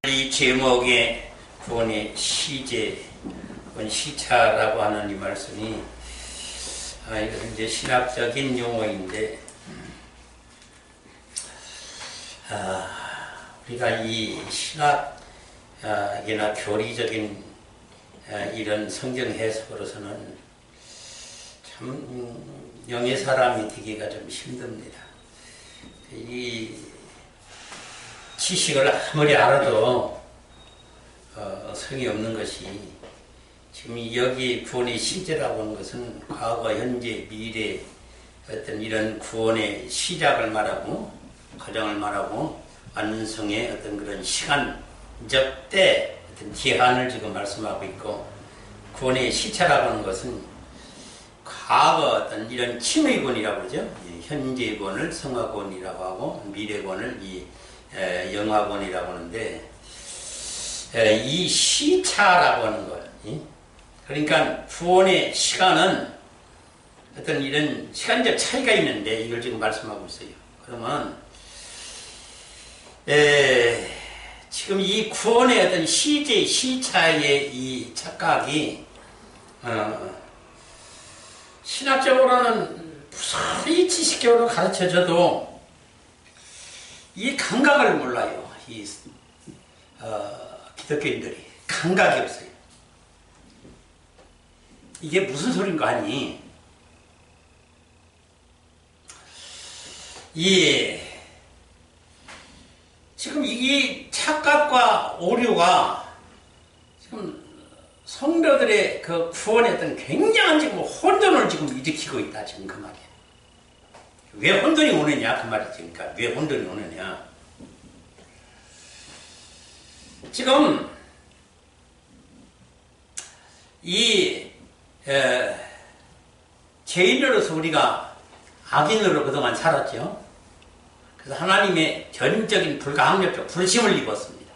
이 제목의 구원의 시제, 시차라고 하는 이 말씀이 이것은 이제 신학적인 용어인데, 우리가 이 신학이나 교리적인 이런 성경 해석으로서는 참 영의 사람이 되기가 좀 힘듭니다. 이 지식을 아무리 알아도 성이 없는 것이, 지금 여기 구원의 시제라고 하는 것은 과거, 현재, 미래 어떤 이런 구원의 시작을 말하고 과정을 말하고 완성의 어떤 그런 시간적 때 어떤 기한을 지금 말씀하고 있고, 구원의 시차라고 하는 것은 과거 어떤 이런 칭의권이라고 그러죠. 현재권을 성화권이라고 하고 미래권을 이 영화권이라고 하는데, 이 시차라고 하는 것, 그러니까 구원의 시간은 어떤 이런 시간적 차이가 있는데 이걸 지금 말씀하고 있어요. 그러면 지금 이 구원의 어떤 시제, 시차의 이 착각이 신학적으로는 무사히 지식적으로 가르쳐져도 이 감각을 몰라요. 이 기독교인들이 감각이 없어요. 이게 무슨 소린가 하니, 지금 이 착각과 오류가 지금 성도들의 그 구원에 어떤 굉장한 지금 혼돈을 지금 일으키고 있다, 지금 그 말이에요. 왜 혼돈이 오느냐 그 말이지. 그러니까 왜 혼돈이 오느냐, 지금 이 죄인으로서 우리가 악인으로 그동안 살았죠. 그래서 하나님의 전적인 불가항력적 불심을 입었습니다.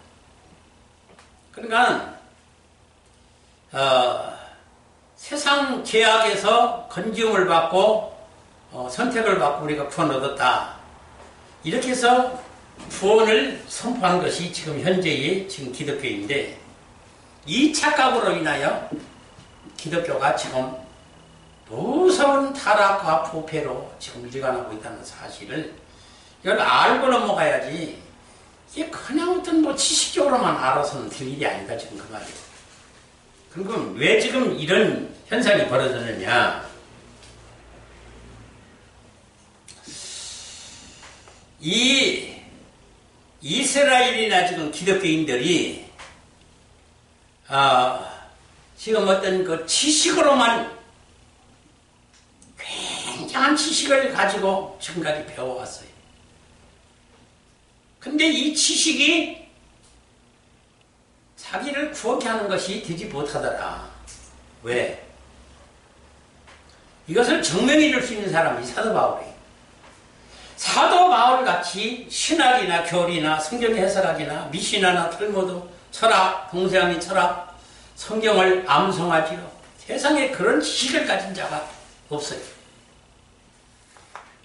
그러니까 세상 죄악에서 건지움을 받고 선택을 받고 우리가 구원을 얻었다, 이렇게 해서 구원을 선포한 것이 지금 현재의 지금 기독교인데, 이 착각으로 인하여 기독교가 지금 무서운 타락과 부패로 지금 일관하고 있다는 사실을, 이걸 알고 넘어가야지, 이게 그냥 어떤 지식적으로만 알아서는 될 일이 아니다, 지금 그 말이에요. 그럼 왜 지금 이런 현상이 벌어졌느냐, 이 이스라엘이나 지금 기독교인들이 지금 어떤 그 지식으로만, 굉장한 지식을 가지고 지금까지 배워왔어요. 근데 이 지식이 자기를 구원케 하는 것이 되지 못하더라. 왜? 이것을 증명해 줄 수 있는 사람이 사도 바울이에요. 사도 바울같이 신학이나 교리나 성경 해석학이나 미시나나 틀무드, 철학, 동서양의 철학, 성경을 암송하지요. 세상에 그런 지식을 가진 자가 없어요.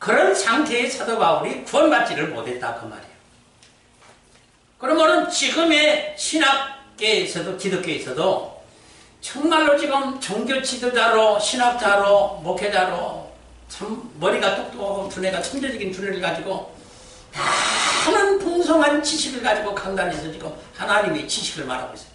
그런 상태의 사도 바울이 구원받지를 못했다, 그 말이에요. 그러면은 지금의 신학계에서도 기독교에서도 정말로 지금 종교 지도자로, 신학자로, 목회자로 참 머리가 똑똑하고 두뇌가 천재적인 두뇌를 가지고 많은 풍성한 지식을 가지고 강단에서 지금 하나님의 지식을 말하고 있어요.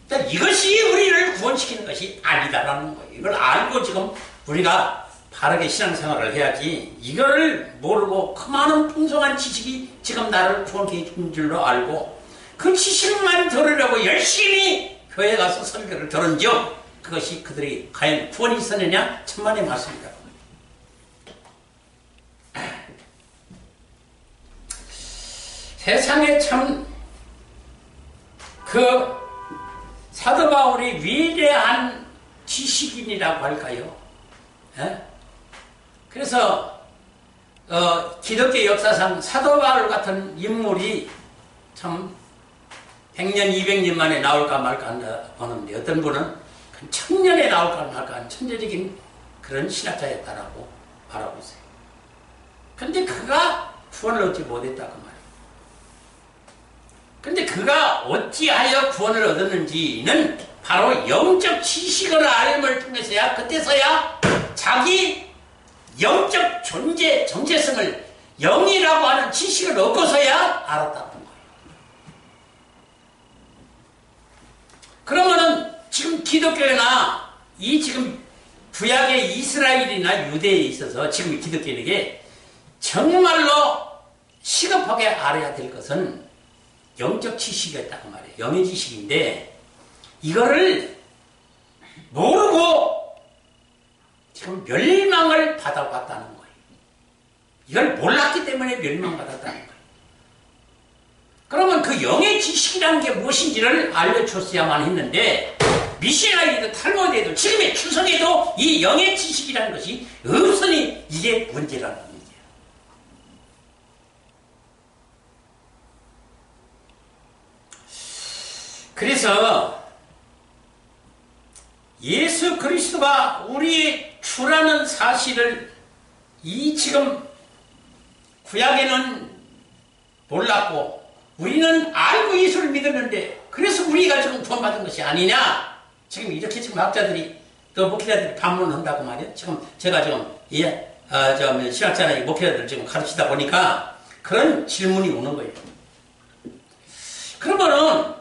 그러니까 이것이 우리를 구원시키는 것이 아니다라는 거예요. 이걸 알고 지금 우리가 바르게 신앙생활을 해야지, 이거를 모르고 그 많은 풍성한 지식이 지금 나를 구원케 해준 줄로 알고 그 지식만 들으려고 열심히 교회 가서 설교를 들은즉 그것이 그들이 과연 구원이 있었느냐, 천만의 말씀이다. 세상에 참 그 사도 바울이 위대한 지식인이라고 할까요? 그래서 기독교 역사상 사도 바울 같은 인물이 참 100년, 200년 만에 나올까 말까 하는데, 어떤 분은 1000년에 나올까 말까 한 천재적인 그런 신학자였다라고 말하고 있어요. 그런데 그가 구원을 얻지 못했다, 그 말이에요. 근데 그가 어찌하여 구원을 얻었는지는 바로 영적 지식을 알음을 통해서야, 그때서야 자기 영적 존재, 정체성을 영이라고 하는 지식을 얻고서야 알았다는 거예요. 그러면은 지금 기독교나 이 지금 구약의 이스라엘이나 유대에 있어서 지금 기독교인에게 정말로 시급하게 알아야 될 것은 영적 지식이었다고 말이에요. 영의 지식인데 이거를 모르고 지금 멸망을 받아왔다는 거예요. 이걸 몰랐기 때문에 멸망받았다는 거예요. 그러면 그 영의 지식이라는 게 무엇인지를 알려줬어야만 했는데 미시나이도 탈모드에도 지금의 추석에도 이 영의 지식이라는 것이 없으니 이게 문제라는 겁니다. 그래서 예수 그리스도가 우리의 주라는 사실을 이 지금 구약에는 몰랐고 우리는 알고 예수를 믿었는데 그래서 우리가 지금 구원받은 것이 아니냐? 지금 이렇게 지금 학자들이 또 목회자들이 반문한다고 말이에요. 지금 제가 지금 신학자나 목회자들 지금 가르치다 보니까 그런 질문이 오는 거예요. 그러면은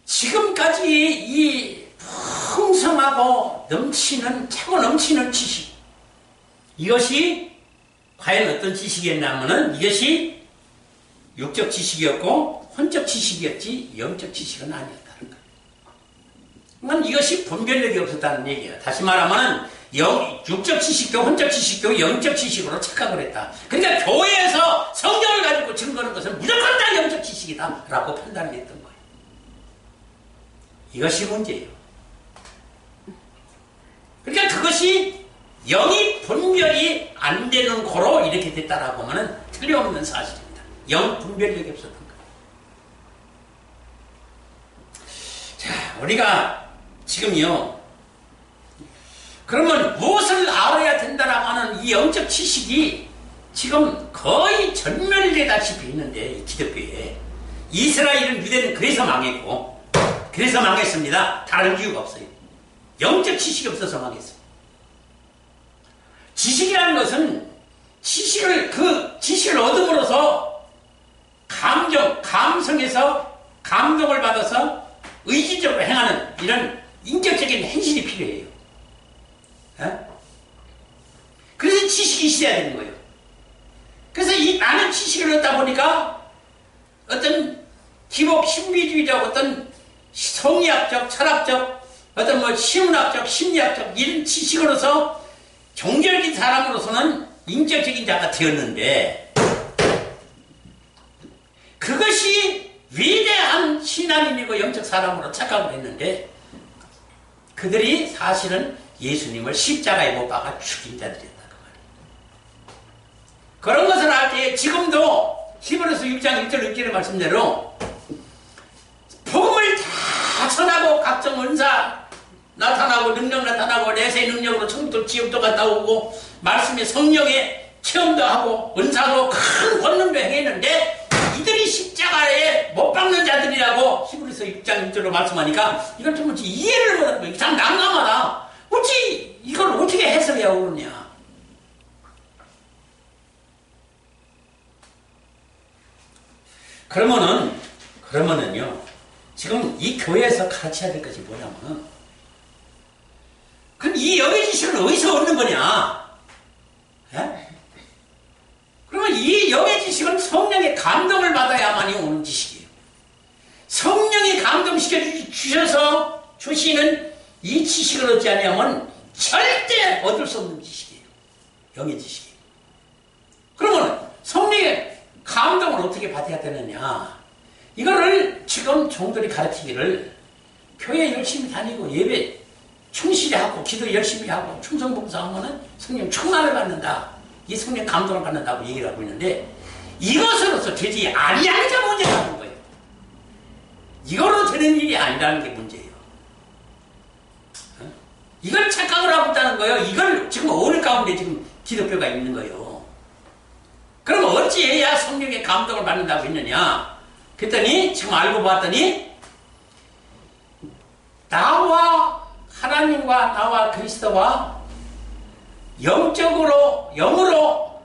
지금까지 이 풍성하고 차고 넘치는 지식, 이것이 과연 어떤 지식이었냐면은 이것이 육적 지식이었고 혼적 지식이었지 영적 지식은 아니었다는 거예요. 그러니까 이것이 분별력이 없었다는 얘기예요. 다시 말하면 육적 지식도 혼적 지식도 영적 지식으로 착각을 했다. 그러니까 교회에서 성경을 가지고 증거하는 것은 무조건 다 영적 지식이다 라고 판단을 했던 거예요. 이것이 문제예요. 그러니까 그것이 영이 분별이 안 되는 거로 이렇게 됐다라고 하면 틀림없는 사실입니다. 영 분별력이 없었던 거예요. 자, 우리가 지금요, 그러면 무엇을 알아야 된다라고 하는 이 영적 지식이 지금 거의 전멸되다시피 있는데, 이 기독교에. 이스라엘은 유대는 그래서 망했고, 그래서 망했습니다. 다른 이유가 없어요. 영적 지식이 없어서 망했어요. 지식이라는 것은 지식을 얻음으로써 감성에서 감동을 받아서 의지적으로 행하는 이런 인격적인 행실이 필요해요. 그래서 지식이 있어야 되는 거예요. 그래서 이 많은 지식을 얻다 보니까 어떤 기복 신비주의적 어떤 성리학적, 철학적, 어떤 시문학적, 심리학적 이런 지식으로서 종결된 사람으로서는 인격적인 자가 되었는데 그것이 위대한 신앙인이고 영적 사람으로 착각을 했는데 그들이 사실은 예수님을 십자가에 못 박아 죽인 자들이었다. 그런 것을 할 때 지금도 히브리서 6장 1절 6절의 말씀대로 복음을 다 전하고 각종 은사 나타나고 능력 나타나고 내세 능력으로 천국도 지옥도 갔다 오고 말씀의 성령의 체험도 하고 은사도 큰 권능도 행했는데 이들이 십자가에 못 박는 자들이라고 히브리서 6장 1절로 말씀하니까 이걸 좀 이해를 못하는 거예요. 참 난감하다. 어찌 이걸 어떻게 해석해야 오르냐. 그러면은요 지금 이 교회에서 가르쳐야 될 것이 뭐냐면은 그럼 이 영의 지식은 어디서 얻는 거냐? 예? 그러면 이 영의 지식은 성령의 감동을 받아야만이 오는 지식이에요. 성령이 감동시켜 주셔서 주시는 이 지식을 얻지 않으면 절대 얻을 수 없는 지식이에요. 영의 지식이에요. 그러면 성령의 감동을 어떻게 받아야 되느냐? 이거를 지금 종들이 가르치기를 교회 열심히 다니고 예배 충실히 하고 기도 열심히 하고 충성봉사하면은 성령 충만을 받는다. 이 성령 감동을 받는다고 얘기를 하고 있는데 이것으로서 되지 아니하는 게 문제라는 거예요. 이걸로 되는 일이 아니라는 게 문제예요. 이걸 착각을 하고 있다는 거예요. 이걸 지금 어느 가운데 지금 기독교가 있는 거예요. 그럼 어찌해야 성령의 감동을 받는다고 했느냐? 그랬더니 지금 알고 봤더니 나와 하나님과 나와 그리스도와 영적으로 영으로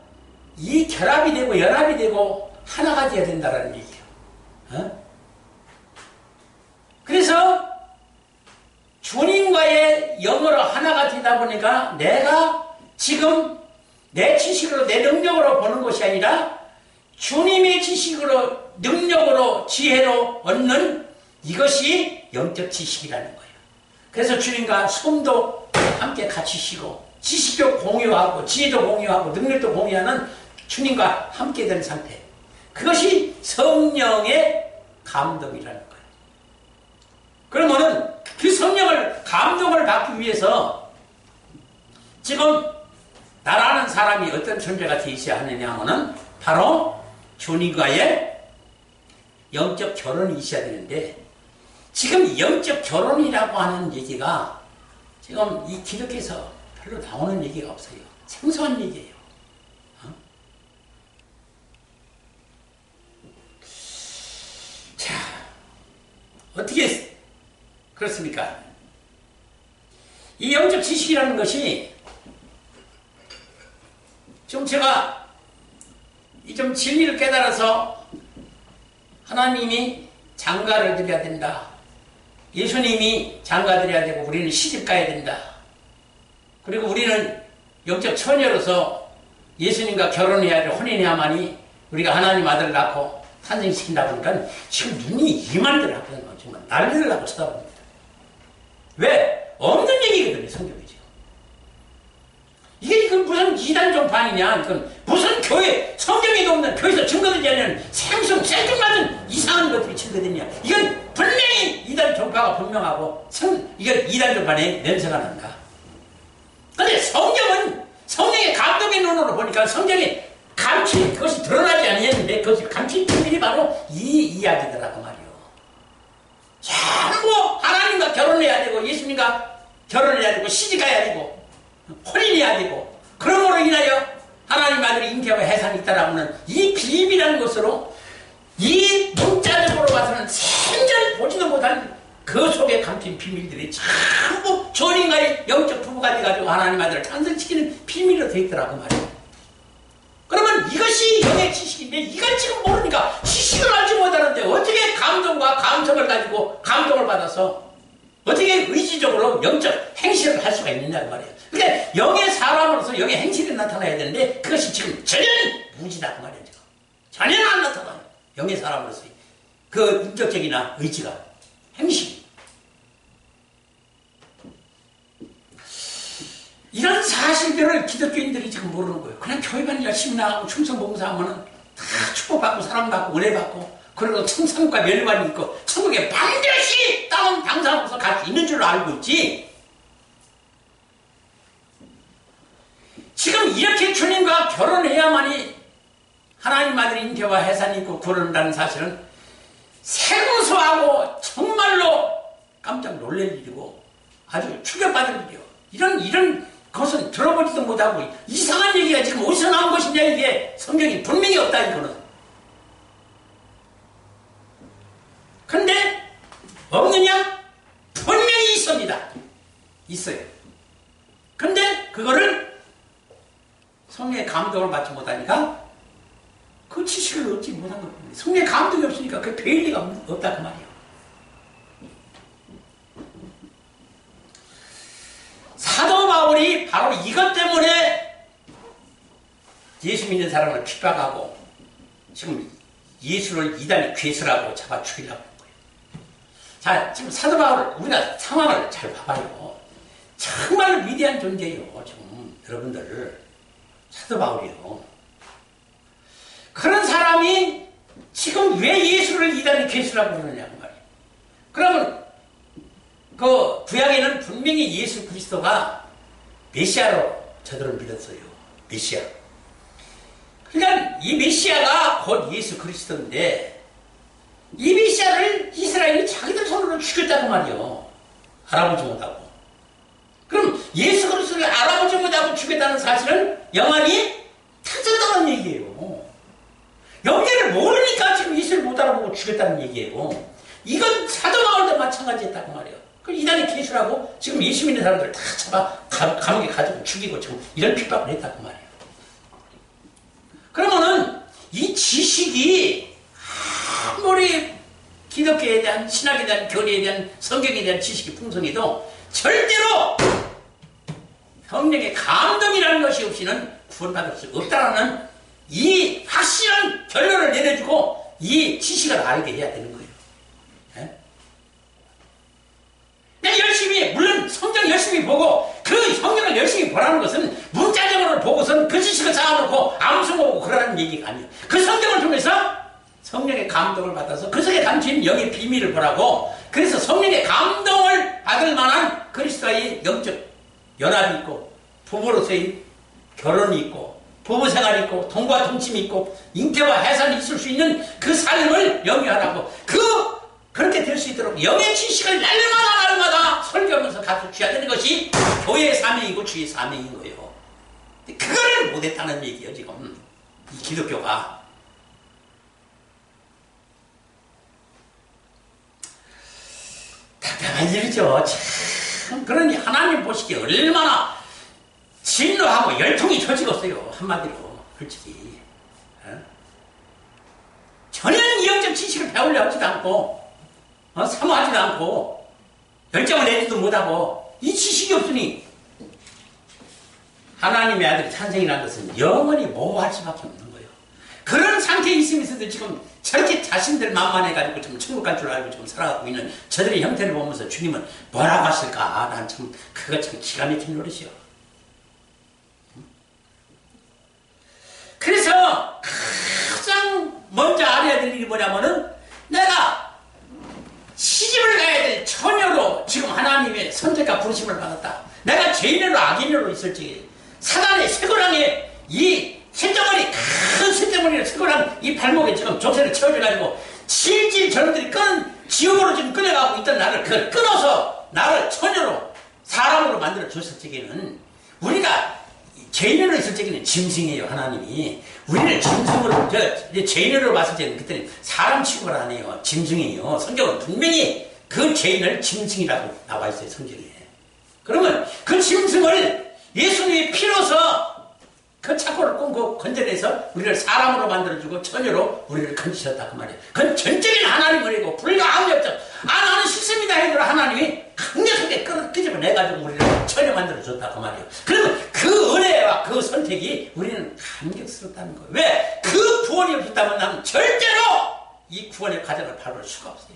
이 결합이 되고 연합이 되고 하나가 되어야 된다는 얘기예요. 어? 그래서 주님과의 영으로 하나가 되다 보니까 내가 지금 내 지식으로 내 능력으로 보는 것이 아니라 주님의 지식으로 능력으로 지혜로 얻는 이것이 영적 지식이라는 거예요. 그래서 주님과 숨도 함께 같이 쉬고 지식도 공유하고 지혜도 공유하고 능력도 공유하는 주님과 함께 된 상태. 그것이 성령의 감동이라는 거예요. 그러면은 그 성령을 감동을 받기 위해서 지금 나라는 사람이 어떤 존재가 되어 있어야 하느냐 하면은 바로 주님과의 영적 결혼이 있어야 되는데 지금 영적 결혼이라고 하는 얘기가 지금 이 기독교에서 별로 나오는 얘기가 없어요. 생소한 얘기예요. 자, 어떻게 그렇습니까? 이 영적 지식이라는 것이 좀 제가 좀 진리를 깨달아서 하나님이 장가를 드려야 된다. 예수님이 장가 드려야 되고 우리는 시집 가야 된다. 그리고 우리는 영적 처녀로서 예수님과 결혼해야 돼. 혼인해야만이 우리가 하나님 아들을 낳고 탄생시킨다 보니까 지금 눈이 이만들 하거든요. 정말 난리를 나고 쳐다봅니다. 왜? 없는 얘기거든요. 성경이 지금. 이게 지금 무슨 이단 종판이냐. 이건 무슨 교회, 성경에도 없는 교회에서 증거되지 않는 생뚱맞은 이상한 것들이 증거되냐. 이건 분명히 이단 종파가 분명하고 이건 이단 종판의 냄새가 난다. 그런데 성경은 성령의 감동의 눈으로 보니까 성경에 감출 그것이 드러나지 않았는데 그것이 감출 비밀이 바로 이 이야기더라고 말이요. 전부 하나님과 결혼해야 되고 예수님과 결혼해야 되고 시집가야 되고 혼인해야 되고 그러므로 인하여 하나님 아들이 잉태와 해산이 있다라고 하는 이 비밀이라는 것으로 이 문자적으로 봐서는 생전 보지도 못한 그 속에 감춘 비밀들이 전부 주님과의 영적 부부가 돼가지고 하나님 아들을 탄생시키는 비밀로 되어 있더라고 말이에요. 그러면 이것이 영의 지식인데 이걸 지금 모르니까 지식을 알지 못하는데 어떻게 감동과 감성을 가지고 감동을 받아서 어떻게 의지적으로 영적 행실을 할 수가 있느냐고 말이에요. 그러니까 영의 사람으로서 영의 행실이 나타나야 되는데 그것이 지금 전혀 무지다 그 말이에요. 전혀 안 나타나요. 영의 사람으로서 그 인격적이나 의지가 행실이. 이런 사실들을 기독교인들이 지금 모르는 거예요. 그냥 교회만 열심히 나가고 충성 봉사하면은 다 축복받고 사랑받고 은혜받고 그리고 천상과 멸관이 있고 천국에 반드시 다운 당사하고서 갈 수 있는 줄로 알고 있지. 지금 이렇게 주님과 결혼해야만이 하나님 아들의 잉태와 해산이 있고 그런다는 사실은 생소하고 정말로 깜짝 놀랄 일이고 아주 충격받을 일이요. 이런 것은 들어보지도 못하고 이상한 얘기가 지금 어디서 나온 것이냐. 이게 성경이 분명히 없다 이거는. 근데 없느냐? 분명히 있습니다. 있어요. 근데 그거를 성령의 감동을 받지 못하니까 그 지식을 얻지 못한 겁니다. 성령의 감동이 없으니까 그게 될 리가 없다 그 말이에요. 사도 바울이 바로 이것 때문에 예수 믿는 사람을 핍박하고 지금 예수를 이단의 괴수라고 잡아 죽이려고 하는 거예요. 자, 지금 사도 바울 우리가 상황을 잘 봐봐요. 정말 위대한 존재예요. 지금 여러분들 사도 바울이요. 그런 사람이 지금 왜 예수를 이단의 괴수라고 그러냐고 말이에요. 그러면 그 구약에는 분명히 예수 그리스도가 메시아로 저들은 믿었어요. 메시아. 그러니까 이 메시아가 곧 예수 그리스도인데 이 메시아를 이스라엘이 자기들 손으로 죽였다고 말이에요. 알아보지 못하고. 그럼 예수 그리스도를 알아보지 못하고 죽였다는 사실은 영원히 터졌다는 얘기예요. 모르니까 지금 이슬 못 알아보고 죽였다는 얘기예요. 이건 사도바울도 마찬가지였다고 말이에요. 그 이단의 계수라고 지금 예수 믿는 사람들 다 잡아 감옥에 가지고 죽이고 지금 이런 핍박을 했다고 말이에요. 그러면은 이 지식이 아무리 기독교에 대한 신학에 대한 교리에 대한 성경에 대한 지식이 풍성해도 절대로 성령의 감동이라는 것이 없이는 구원받을 수 없다는 이 확실한 결론을 내려주고 이 지식을 알게 해야 되는 거예요. 예? 내가 열심히, 물론 성경 열심히 보고 그 성경을 열심히 보라는 것은 문자적으로 보고서는 그 지식을 쌓아놓고 아무 소용 없고 그러라는 얘기가 아니에요. 그 성경을 통해서 성령의 감동을 받아서 그 속에 담긴 영의 비밀을 보라고. 그래서 성령의 감동을 받을 만한 그리스도와의 영적 연합이 있고 부부로서의 결혼이 있고 부부생활이 있고 동과 동침이 있고 잉태와 해산이 있을 수 있는 그 삶을 영위하라고. 그렇게 될 수 있도록 영의 지식을 날마다 설교하면서 갖추어야 되는 것이 교회의 사명이고 주의 사명인 거예요. 그거를 못했다는 얘기예요. 지금 이 기독교가. 답답한 일이죠. 참. 그러니 하나님 보시기에 얼마나 진노하고 열통이 져지겠어요. 한마디로 솔직히. 전혀 이영적 지식을 배우려 하지도 않고 사모하지도 않고 열정을 내지도 못하고 이 지식이 없으니 하나님의 아들이 탄생이라는 것은 영원히 모호할 수밖에 없는 거예요. 그런 상태에 있으면서도 지금 저렇게 자신들 만만해가지고 좀 천국 갈 줄 알고 지금 살아가고 있는 저들의 형태를 보면서 주님은 뭐라고 하실까? 난 참 그거 참 기가 막힌 노릇이요. 그래서 가장 먼저 알아야 될 일이 뭐냐면은 내가 시집을 가야 될 처녀로 지금 하나님의 선택과 부르심을 받았다. 내가 죄인으로 악인으로 있을 적에 사단의 쇠고랑에 이 쇳덩어리, 큰 쇳덩어리를 쇠고랑 이 발목에 지금 조세를 채워줘가지고 질질 저놈들이 지옥으로 지금 끌려가고 있던 나를 그걸 끊어서 나를 처녀로 사람으로 만들어 줬을 적에는 우리가 죄인으로 있을 적에는 짐승이에요. 하나님이 우리를 짐승으로 죄인으로 봤을 때는 그때는 사람 취급을 안 해요. 짐승이에요. 성경은 분명히 그 죄인을 짐승이라고 나와 있어요. 성경에. 그러면 그 짐승을 예수님의 피로서 그 착고를 끊고 건져내서 우리를 사람으로 만들어주고 처녀로 우리를 건지셨다 그 말이에요. 그건 전적인 하나님 은혜고 불과 아무 없죠. 나는 싫습니다 해도 하나님이 강력하게 끄집어내가지고 우리를 처녀 만들어줬다 그 말이에요. 그러면 그 은혜와 그 선택이 우리는 감격스럽다는 거예요. 왜? 그 구원이 없었다면 나는 절대로 이 구원의 과정을 밟을 수가 없어요.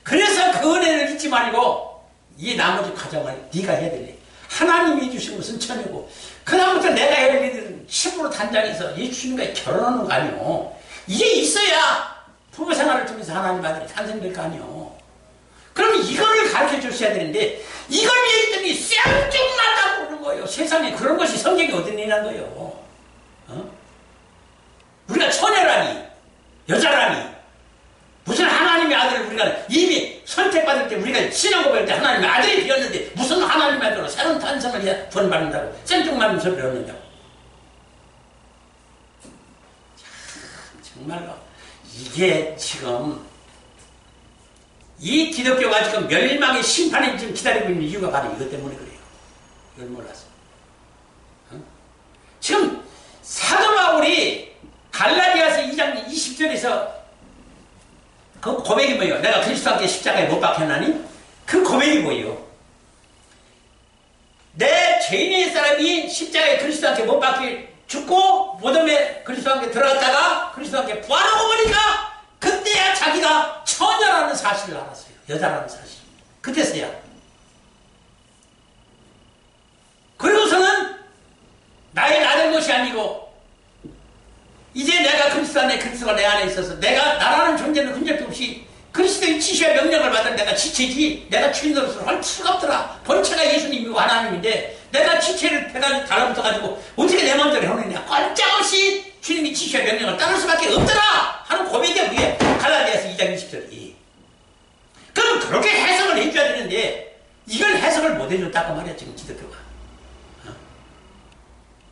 그래서 그 은혜를 잊지 말고 이 나머지 과정을 네가 해야 돼. 하나님이 주신 것은 처녀고 그 다음부터 내가 해야 될 일은 10% 단장에서 예수님과 결혼하는 거 아니오. 이게 있어야 부부 생활을 통해서 하나님 아들이 탄생될 거 아니오. 그러면 이거를 가르쳐 주셔야 되는데 이걸 얘기했더니 쌩뚱맞다고 그러는 거예요. 세상에 그런 것이 성경에 어딨냐는 거예요. 우리가 처녀라니 여자라니 무슨 하나님의 아들을 우리가 이미 선택받을 때 우리가 신앙 고백할 때 하나님의 아들이 되었는데 무슨 하나님의 아들로 새로운 탄생을 해야 구원받는다고 생뚱맞은 소리를 하느냐고. 정말로 이게 지금 이 기독교가 지금 멸망의 심판이 지금 기다리고 있는 이유가 바로 이것 때문에 그래요. 이걸 몰랐어. 지금 사도 바울이 갈라디아서 2장 20절에서 그 고백이 뭐예요? 내가 그리스도와 함께 십자가에 못 박혔나니? 그 고백이 뭐예요? 내 죄인의 사람이 십자가에 그리스도와 함께 못 박혀 죽고 무덤에 그리스도와 함께 들어갔다가 그리스도와 함께 부활하고 보니까 그때야 자기가 처녀라는 사실을 알았어요. 여자라는 사실. 그때서야. 그리고서는 나의 나된 것이 아니고 이제 내가 그리스도 안에 그리스도가 내 안에 있어서 내가 나라는 존재는 흔적도 없이 그리스도의 지시와 명령을 받은 내가 지체지 내가 주인으로서 할 수가 없더라. 본체가 예수님이고 하나님인데 내가 지체를 해가지고 달라붙어가지고 어떻게 내 마음대로 하느냐. 꼼짝없이 주님이 지시와 명령을 따를 수밖에 없더라 하는 고백이 우리의 갈라디아서 2장 20절이. 그럼 그렇게 해석을 해줘야 되는데 이걸 해석을 못 해줬다고 말이야 지금 기독교가.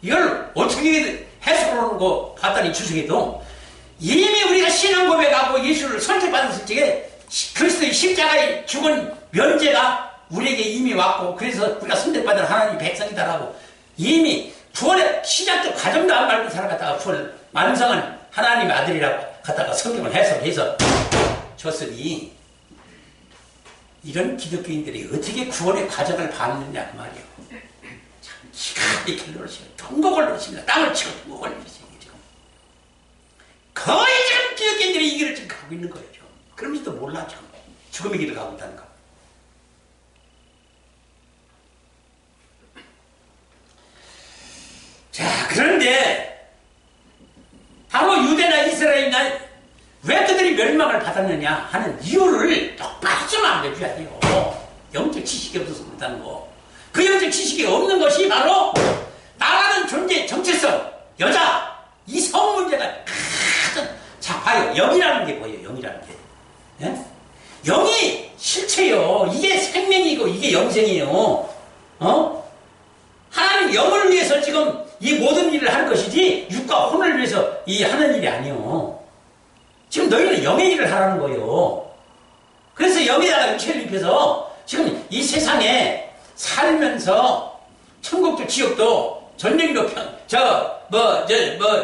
이걸 어떻게 해석을 들어오는 거 봤더니 주석에도 이미 우리가 신앙 고백하고 예수를 선택받았을 적에 그리스도의 십자가에 죽은 면제가 우리에게 이미 왔고 그래서 우리가 선택받은 하나님의 백성이다라고 이미 구원의 시작도 과정도 안 밟고 살아갔다가 구원을 완성한 하나님의 아들이라고 갖다가 성경을 해석해서 줬으니 이런 기독교인들이 어떻게 구원의 과정을 밟느냐 그 말이에요. 참 기가 막히게 노릇입니다. 통곡을 노릇입니다. 땅을 치고 통곡을 노릇입니다. 지금 거의 지금 기독교인들이 이 길을 지금 가고 있는 거예요. 그러면서도 몰라 지금 죽음의 길을 가고 있다는 거. 자, 그런데 바로 유대나 이스라엘이나 왜 그들이 멸망을 받았느냐 하는 이유를 똑바로 좀 알려줘야 돼요. 영적 지식이 없어서 그렇다는 거. 그 영적 지식이 없는 것이 바로 나라는 존재 정체성, 여자, 이 성 문제가 가장. 자, 봐요. 영이라는 게 뭐예요? 영이라는 게. 예? 영이 실체요. 이게 생명이고 이게 영생이에요. 하나님 영을 위해서 지금 이 모든 일을 하는 것이지 육과 혼을 위해서 이 하는 일이 아니에요. 지금 너희는 영의 일을 하라는 거예요. 그래서 영에다가 육체를 입혀서 지금 이 세상에 살면서 천국도 지옥도 전쟁도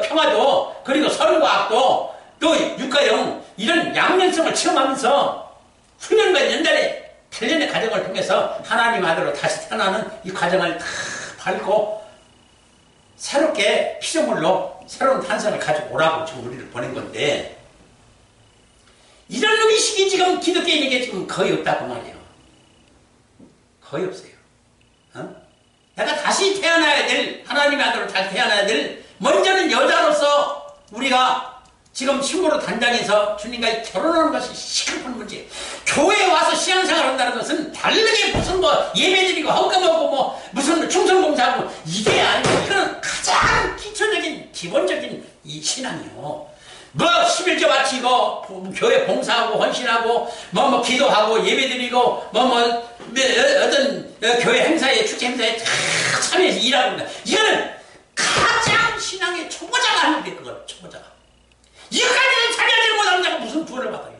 평화도 그리고 선과 악도 또 육과 영 이런 양면성을 체험하면서 훈련과 연단의 단련의 과정을 통해서 하나님 아들로 다시 태어나는 이 과정을 다 밟고 새롭게 피조물로 새로운 탄생을 가지고 오라고 지금 우리를 보낸 건데 이런 의식이 지금 기독교인에게 지금 거의 없다고 말이에요. 거의 없어요. 내가 다시 태어나야 될 하나님의 아들로 다시 태어나야 될 먼저는 여자로서 우리가 지금 신부로 단장해서 주님과 결혼하는 것이 시급한 문제. 교회에 와서 신앙생활을 한다는 것은 다르게 무슨 예배드리고 헌금하고 무슨 충성봉사하고 이게 아니고 이거는 가장 기초적인 기본적인 이 신앙이요. 11조 바치고 교회 봉사하고 헌신하고 기도하고 예배드리고 어떤 교회 행사에 축제 행사에 다 참여해서 일하고 이거는 가장 신앙의 초보자가 하는 게 그거 초보자가. 이거까지는 자기하지 못하는 자가 무슨 구원을 받아요?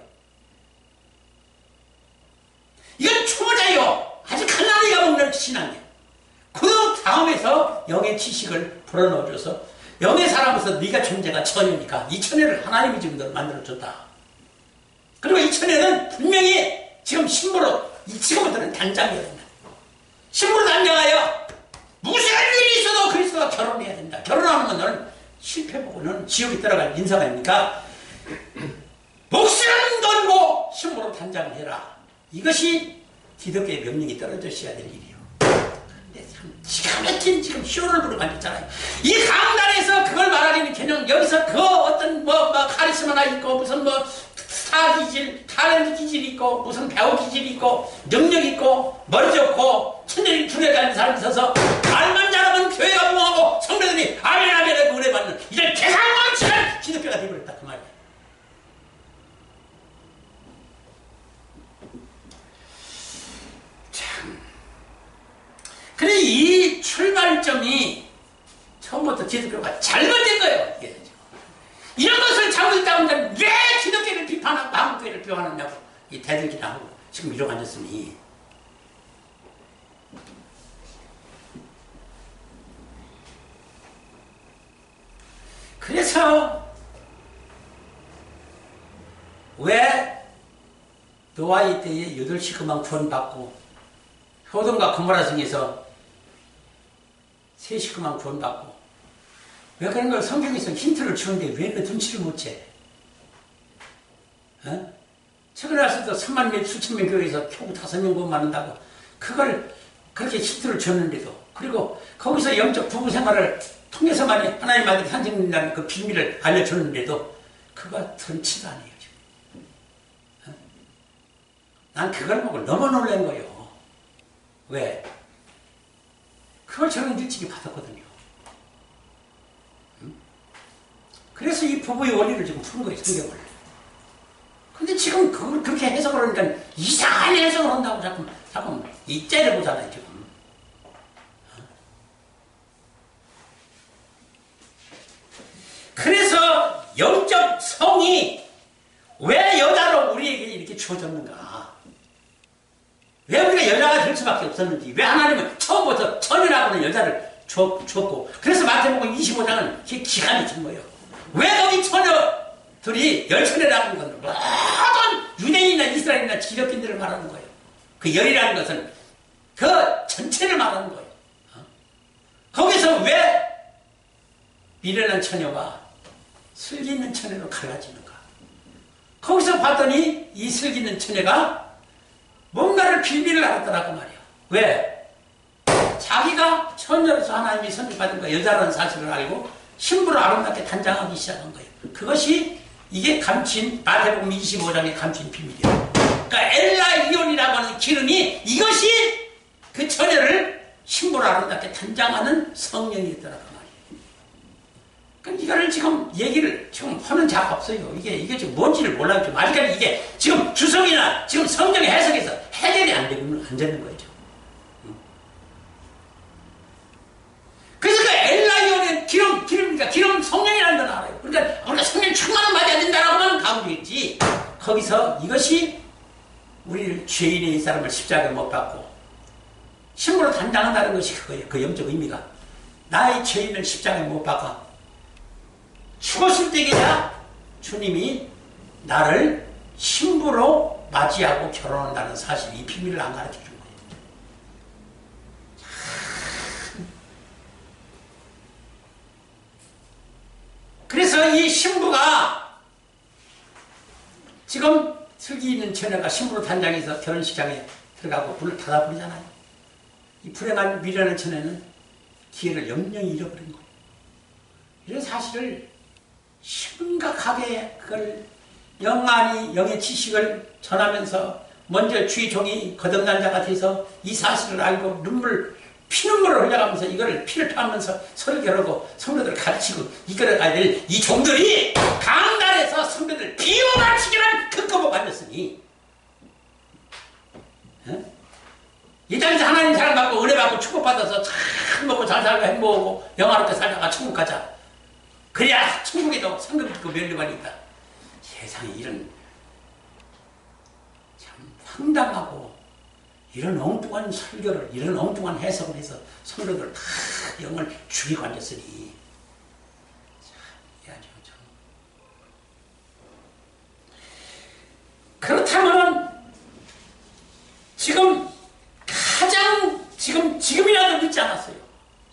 이건 초보자요. 아직 칼날이가 먹는 신앙이에요. 그 다음에서 영의 지식을 불어넣어줘서 영의 사람으로서 네가 존재가 천이니까 이 천혜를 하나님이 지금 너 만들어줬다. 그리고 이 천혜는 분명히 지금 신부로 지금부터는 단장해야 된다. 신부로 단장하여 무슨 일이 있어도 그리스도와 결혼해야 된다. 결혼하는 건 너는 실패보고는 지옥에 들어갈 인사가 아닙니까? 목숨은 걸고 신부로 단장을 해라. 이것이 기독교의 명령이 떨어져 있어야 될 일이에요. 그런데 참 기가 막힌 지금 시온을 부르고 앉았잖아요. 이 강단에서 그걸 말하기는 그냥 여기서 그 어떤 카리스마나 있고 무슨 스타 기질, 탤런트 기질이 있고 무슨 배우 기질이 있고 능력 있고 머리 좋고 천년이 두뇌 가는 사람이 있어서 말만 잘하면 교회가 부흥하고 성도들이 아멘 아멘 하고 은혜 받는 이런 개상망치한 기독교가 되어버렸다 그 말이에요. 참. 그래 이 출발점이 처음부터 기독교가 잘못된 거예요. 이게. 이런 것을 잘못했다고 하면 왜 기독교를 비판하고 한국교회를 비판하냐고 이 대들기나 하고 지금 이러고 앉았으니 그래서 왜 노아의 때에 8시 그만 구원받고 효동과 고모라 성에서 3시 그만 구원받고 왜 그런 걸 성경에서 힌트를 주는데 왜 그 눈치를 못 채? 최근에 와서도 3만 명, 수천 명 교회에서 겨우 5명 구원받는다고 그걸 그렇게 힌트를 줬는데도 그리고 거기서 영적 부부 생활을 통해서만이 하나님 아들이 탄생된다는 그 비밀을 알려줬는데도 그거 던치가 아니에요. 지금. 난 그걸 보고 너무 놀란 거예요. 왜? 그걸 저는 일찍이 받았거든요. 그래서 이 부부의 원리를 지금 푸는 거예요, 성경을. 근데 지금 그걸 그렇게 해석을 하니까 이상한 해석을 한다고 자꾸 이 째려보잖아요, 지금. 영적 성이 왜 여자로 우리에게 이렇게 주어졌는가? 왜 우리가 여자가 될 수밖에 없었는지, 왜 하나님은 처음부터 처녀라고 하는 여자를 줬고, 그래서 마태복음 25장은 기가 막힌 거예요. 왜 거기 처녀들이 열처녀라고 하는 건 모든 유대인이나 이스라엘이나 기독교인들을 말하는 거예요. 그 열이라는 것은 그 전체를 말하는 거예요. 거기서 왜 미련한 처녀가 슬기 있는 처녀로 갈라지는가? 거기서 봤더니 이 슬기 있는 처녀가 뭔가를 비밀을 알았더라고 말이야. 왜? 자기가 처녀로서 하나님이 선택받은 거 여자라는 사실을 알고 신부를 아름답게 단장하기 시작한 거예요. 그것이 이게 감춘 마태복음 25장에 감춘 비밀이에요. 그러니까 엘라이온이라고 하는 기름이 이것이 그 처녀를 신부를 아름답게 단장하는 성령이었더라고 말이에요. 그러니까 이거를 지금 얘기를 지금 하는 자가 없어요. 이게 지금 뭔지를 몰라요. 지금 아직까지 이게 지금 주석이나 지금 성경의 해석에서 해결이 안 되는 거죠. 그래서 그 엘라이온의 기름이니까 기름 성령이라는 걸 알아요. 그러니까 우리가 성령 충만을 맞아야 된다라고 하는 강조했지. 거기서 이것이 우리를 죄인의 이 사람을 십자가에 못 박고 신부로 단장한다는 것이 그거예요. 그 영적 의미가. 나의 죄인을 십자가에 못 박아 죽었을 때에야 주님이 나를 신부로 맞이하고 결혼한다는 사실, 이 비밀을 안 가르쳐 준 거예요. 그래서 이 신부가 지금 슬기 있는 처녀가 신부로 단장해서 결혼식장에 들어가고 불을 닫아 버리잖아요. 이 불행한 미련한 처녀는 기회를 영영히 잃어버린 거예요. 이런 사실을 심각하게 그걸 영안이 영의 지식을 전하면서 먼저 주의 종이 거듭난 자가 돼서 이 사실을 알고 피눈물을 흘려가면서 이거를 피를 토하면서 서로 겨루고 성도들을 가르치고 이거를 가야 될 이 종들이 강단에서 성도들 비유가르치기란 극거복 아니었으니 이 땅에서 하나님 사랑받고 은혜받고 축복받아서 잘 먹고 잘 살고 행복하고 영화롭게 살다가 천국 가자. 그래야 천국에도 상급 있고 면류관이 있다. 세상에 이런 참 황당하고 이런 엉뚱한 설교를, 이런 엉뚱한 해석을 해서 성도들 다 영을 죽이고 앉았으니 참 이해하죠. 참. 그렇다면 지금이라도 늦지 않았어요.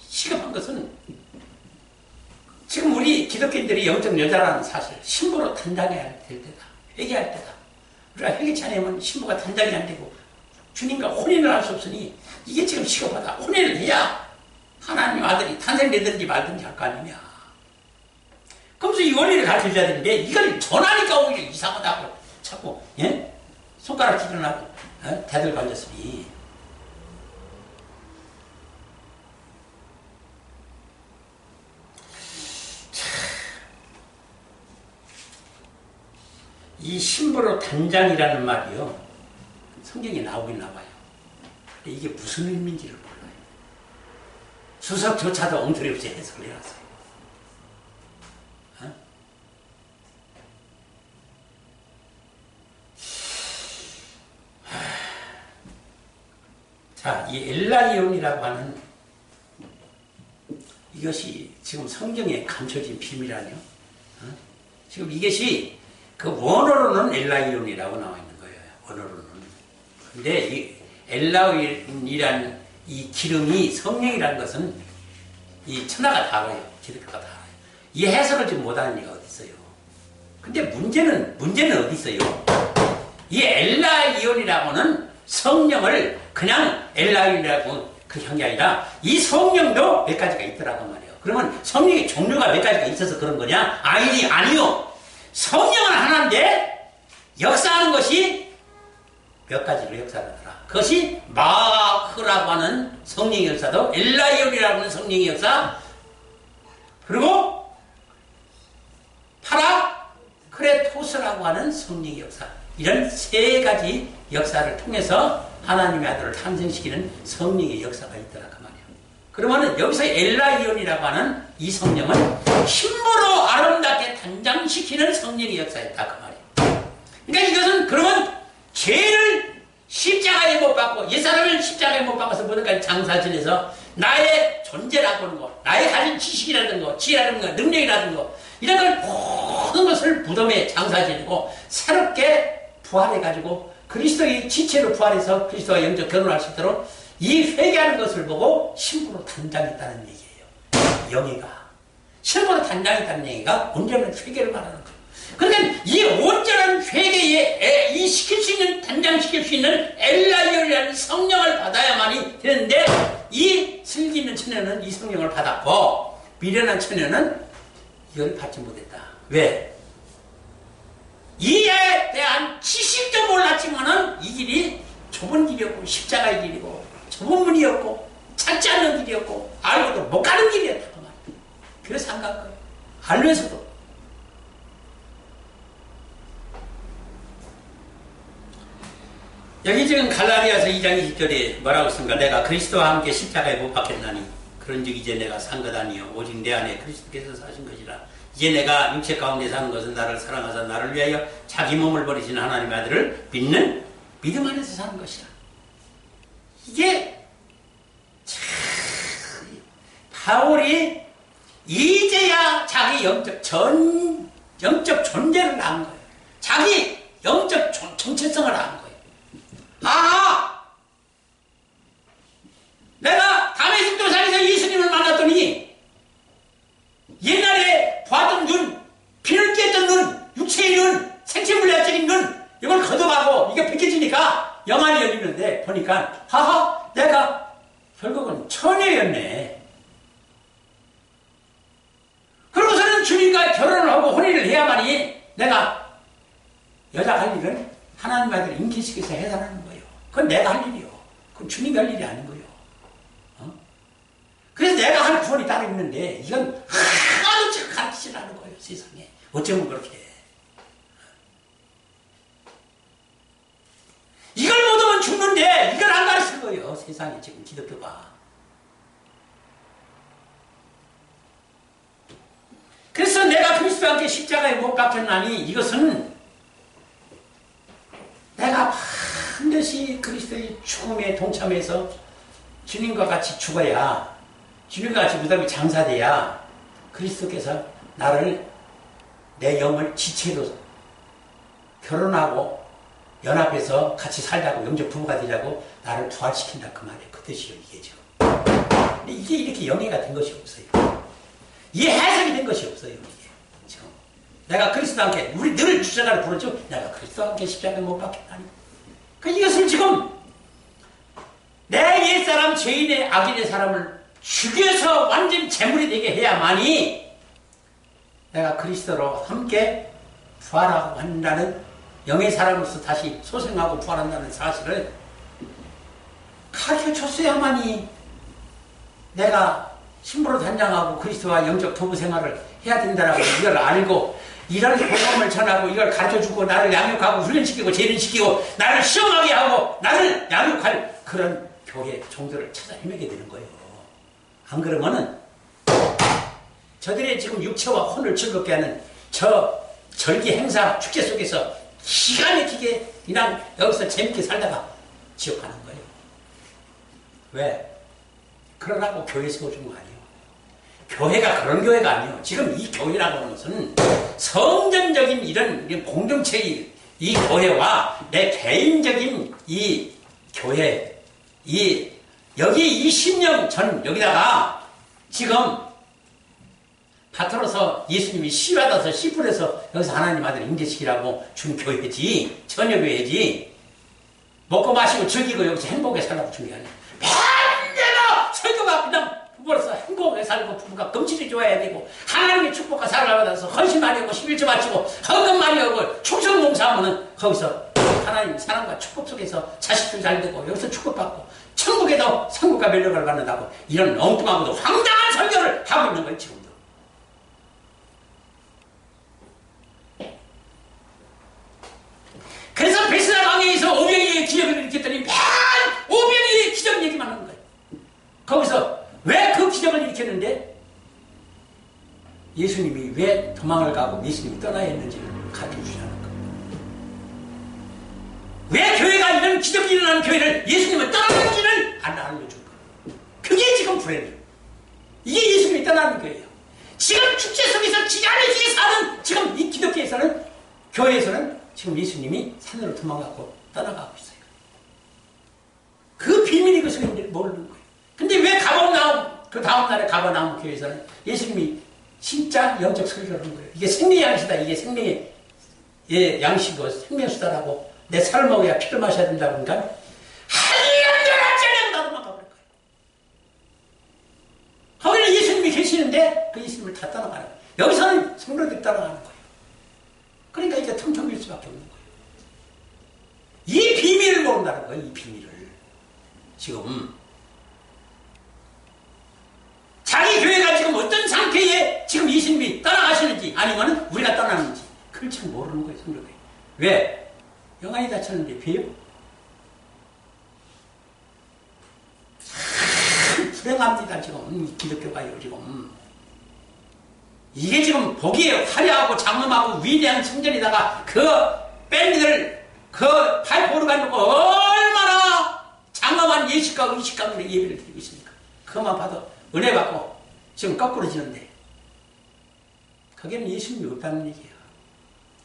시급한 것은 지금 우리 기독교인들이 영적 여자라는 사실, 신부로 단장해야 될 때다. 회개할 때다. 우리가 회개치 않으면 신부가 단장이 안 되고 주님과 혼인을 할 수 없으니 이게 지금 시급하다. 혼인을 해야 하나님 아들이 탄생되든지 말든지 할 거 아니냐. 그러면서 이 원리를 가르쳐줘야 되는데 이걸 전하니까 오히려 이상하다고 자꾸 손가락 찌르나고 대들고 앉았으니 이 신부로 단장이라는 말이요 성경에 나오긴 나와요. 근데 이게 무슨 의미인지를 몰라요. 수석조차도 엉터리 없이 해석을 해놨어요. 자, 이 엘라이온이라고 하는 이것이 지금 성경에 감춰진 비밀 아니요? 지금 이것이 그 원어로는 엘라이온이라고 나와 있는 거예요. 원어로는. 근데 이 엘라이온이란 이 기름이 성령이라는 것은 이 천하가 다 알아요. 기독교가 다 알아요. 이 해석을 지금 못하는 이가 어디 있어요? 근데 문제는 어디 있어요? 이 엘라이온이라고는 성령을 그냥 엘라이온이라고 그렇게 한 게 아니라 이 성령도 몇 가지가 있더라고 말이에요. 그러면 성령의 종류가 몇 가지가 있어서 그런 거냐? 아니요. 성령은 하나인데 역사하는 것이 몇 가지로 역사를 하더라. 그것이 마크라고 하는 성령의 역사도 엘라이온이라고 하는 성령의 역사 그리고 파라크레토스라고 하는 성령의 역사 이런 세 가지 역사를 통해서 하나님의 아들을 탄생시키는 성령의 역사가 있더라 그 말이에요. 그러면 여기서 엘라이온이라고 하는 이 성령은 신부로 아름답게 단장시키는 단련시키는 성령의 역사였다 그 말이에요. 그러니까 이것은 그러면 죄를 십자가에 못 박고 옛사람을 십자가에 못 박아서 뭐든가 장사 지내서 나의 존재라고 하는 거, 나의 가진 지식이라든 거, 지혜라든 거, 능력이라든 거 이런 걸 모든 것을 무덤에 장사 지내고 새롭게 부활해가지고 그리스도의 지체로 부활해서 그리스도와 영적 결혼할 수 있도록 이 회개하는 것을 보고 신부로 단장했다는 얘기예요. 영예가 신부로 단장했다는 얘기가 온전한 회개를 말하는 거예요. 그러니까 이 온전한 회개에 이 시킬 수 있는 단장시킬 수 있는 엘라이오라는 성령을 받아야만이 되는데 이 슬기 있는 처녀는 이 성령을 받았고 미련한 처녀는 이걸 받지 못했다. 왜? 이에 대한 지식도 몰랐지만은 이 길이 좁은 길이었고 십자가의 길이고 좁은 문이었고 찾지 않는 길이었고 알고도 못 가는 길이었다 그 말이에요. 그래서 안 간 거예요. 알면서도. 여기 지금 갈라디아서 2장 20절에 뭐라고 쓴가? 내가 그리스도와 함께 십자가에 못 박혔나니 그런즉 이제 내가 산 것 아니요 오직 내 안에 그리스도께서 사신 것이라. 이제 내가 육체 가운데 사는 것은 나를 사랑하사 나를 위하여 자기 몸을 버리신 하나님의 아들을 믿는 믿음 안에서 사는 것이라. 이게 참 바울이 이제야 자기 영적 존재를 안 거예요. 자기 영적 정체성을 안 거예요. 아, 내가 다메섹 도상에서 예수님을 만났더니 옛날에 보았던 눈, 피를 뀌었던 눈, 육체의 눈, 생체물리학적인 눈 이걸 걷어가고 이게 벗겨지니까 영안이 열리는데 보니까 하하 내가 결국은 처녀였네. 그러고서는 주님과 결혼을 하고 혼인을 해야만이 내가 여자 할 일은 하나님 아들 인기시켜서 해달라는 거예요. 그건 내가 할 일이요. 그건 주님이 할 일이 아닌 거예요. 그래서 내가 할 구원이 따로 있는데 이건 하나도 지금 가르치지 않는 거예요. 세상에. 어쩌면 그렇게 해. 이걸 못하면 죽는데 이걸 안 가르치는 거예요. 세상에 지금 기독교가. 그래서 내가 그리스도와 함께 십자가에 못 박혔나니 이것은 내가 반드시 그리스도의 죽음에 동참해서 주님과 같이 죽어야 주님과 같이 무덤이 장사돼야 그리스도께서 나를 내 영을 지체로 결혼하고 연합해서 같이 살자고 영적 부부가 되자고 나를 부활시킨다 그 말이에요. 그 뜻이에요 이게 지금. 근데 이게 이렇게 영예가 된 것이 없어요. 이게 해석이 된 것이 없어요. 이게 지금 내가 그리스도와 함께 우리 늘 주제가를 부르죠. 내가 그리스도와 함께 십자가에 못 박혔다니. 그 이것을 지금 내 옛사람 죄인의 악인의 사람을 죽여서 완전 재물이 되게 해야만이 내가 그리스도로 함께 부활하고 한다는 영의 사람으로서 다시 소생하고 부활한다는 사실을 가르쳐줬어야만이 내가 신부로 단장하고 그리스도와 영적 도부 생활을 해야 된다라고 이걸 알고 이런 복음을 전하고 이걸 가르쳐주고 나를 양육하고 훈련시키고 재련시키고 나를 시험하게 하고 나를 양육할 그런 교회 종교를 찾아 헤매게 되는 거예요. 안 그러면은 저들의 지금 육체와 혼을 즐겁게 하는 저 절기 행사 축제 속에서 기가 막히게 그냥 여기서 재밌게 살다가 지옥 가는 거예요. 왜? 그러라고 교회 세워준 거 아니에요. 교회가 그런 교회가 아니에요. 지금 이 교회라고 하는 것은 성전적인 이런 공동체의 이 교회와 내 개인적인 이 교회, 여기 20년 전 여기다가 지금 밭으로서 예수님이 씨받아서 씨풀에서 여기서 하나님 아들 임재시키라고 준 교회지, 처녀교회지. 먹고 마시고 즐기고 여기서 행복하게 살라고 준 게 아니야. 반대로 설교가 그냥 부부로서 행복하게 살고 부부가 금실이 좋아야 되고 하나님의 축복과 사랑을 받아서 헌신 많이 하고 11조 바치고 헌금 많이 하고 충성 봉사하면은 거기서 하나님 사랑과 축복 속에서 자식들 잘 되고 여기서 축복받고 천국에도 상국과 멸력을 받는다고 이런 엉뚱하고도 황당한 설교를 하고 있는 거예요 지금도. 그래서 베스다 강에서 오병이의 기적을 일으켰더니 맨 오병이의 기적 얘기만 하는 거예요. 거기서 왜 그 기적을 일으켰는데 예수님이 왜 도망을 가고 예수님이 떠나야 했는지를 가르쳐주시는 겁니다. 왜 교회가 이런 기적이 일어나는 교회를 예수님은 떠나는지를 안 알려준 거예요. 그게 지금 불행이에요. 이게 예수님이 떠나는 거예요. 지금 축제 속에서 기자회식에 사는 지금 이 기독교에서는, 교회에서는 지금 예수님이 산으로 도망가고 떠나가고 있어요. 그 비밀이 그것을 모르는 거예요. 근데 왜 그 다음날에 가버나움 교회에서는 예수님이 진짜 영적 설교를 하는 거예요. 이게 생명의 양식이다. 이게 생명의 양식이고 생명수다라고, 내 살을 먹어야 피를 마셔야 된다고 하니까 할렐루야 나도 막아버릴 거예요. 거기는 예수님이 계시는데 그 예수님을 다 따라가는 거예요. 여기서는 성도들이 따라가는 거예요. 그러니까 이제 텅텅 빌 수밖에 없는 거예요. 이 비밀을 모른다는 거예요. 이 비밀을. 지금 자기 교회가 지금 어떤 상태에 지금 예수님이 떠나가시는지 아니면 우리가 떠나는지 그걸 참 모르는 거예요. 성도들이. 왜? 영안이 닫혔는데 배요? 참 불행합니다. 지금 기독교가요. 지금 이게 지금 보기에 화려하고 장엄하고 위대한 성전에다가 그 밴드들 그 파이프 가지고 얼마나 장엄한 예식과 의식 가운데 예배를 드리고 있습니까? 그것만 봐도 은혜 받고 지금 거꾸로 지는데 거기는 예수님이 없다는 얘기예요.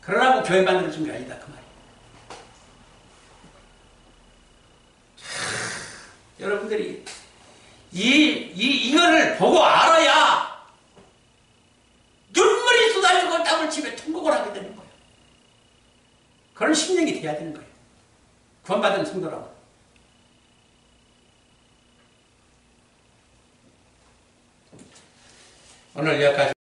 그러라고 교회 만들어준 게 아니다 그 말이에요. 여러분들이 이거를 보고 알아야 눈물이 쏟아지고 땀을 치며 통곡을 하게 되는 거예요. 그런 심령이 돼야 되는 거예요. 구원받은 성도라고. 오늘 여기까지.